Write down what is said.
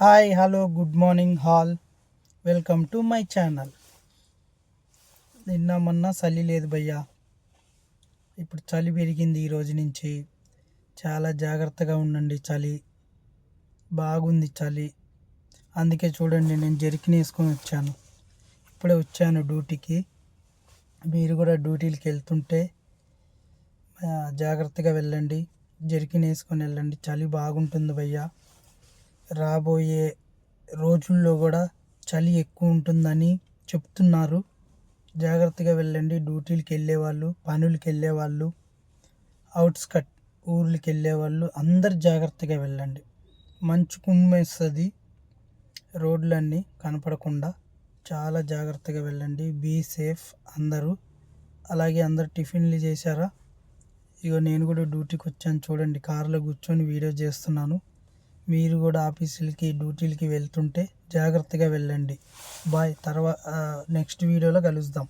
Hi hello good morning hall. Welcome to my channel. నిన్న మొన్న చలి లేదు భయ్యా, ఇప్పుడు చలి పెరిగింది. ఈరోజు నుంచి చాలా జాగ్రత్తగా ఉండండి. చలి బాగుంది చలి. అందుకే చూడండి, నేను జెర్కిన్ వేసుకొని వచ్చాను. ఇప్పుడే వచ్చాను డ్యూటీకి. మీరు కూడా డ్యూటీలకు వెళ్తుంటే జాగ్రత్తగా వెళ్ళండి, జెర్కిన్ వేసుకొని వెళ్ళండి. చలి బాగుంటుంది భయ్యా. రాబోయే రోజుల్లో కూడా చలి ఎక్కువ ఉంటుందని చెప్తున్నారు. జాగ్రత్తగా వెళ్ళండి. డ్యూటీలకు వెళ్ళేవాళ్ళు, పనులకు వెళ్ళేవాళ్ళు, అవుట్స్కట్ ఊర్లకి వెళ్ళేవాళ్ళు అందరు జాగ్రత్తగా వెళ్ళండి. మంచు కుమ్మేస్తుంది, రోడ్లన్నీ కనపడకుండా చాలా జాగ్రత్తగా వెళ్ళండి. బీ సేఫ్ అందరూ. అలాగే అందరు టిఫిన్లు చేశారా? ఇగో నేను కూడా డ్యూటీకి వచ్చాను చూడండి, కారులో కూర్చొని వీడియో చేస్తున్నాను. మీరు కూడా ఆఫీసులకి డ్యూటీలకి వెళ్తుంటే జాగ్రత్తగా వెళ్ళండి. బాయ్. నెక్స్ట్ వీడియోలో కలుద్దాం.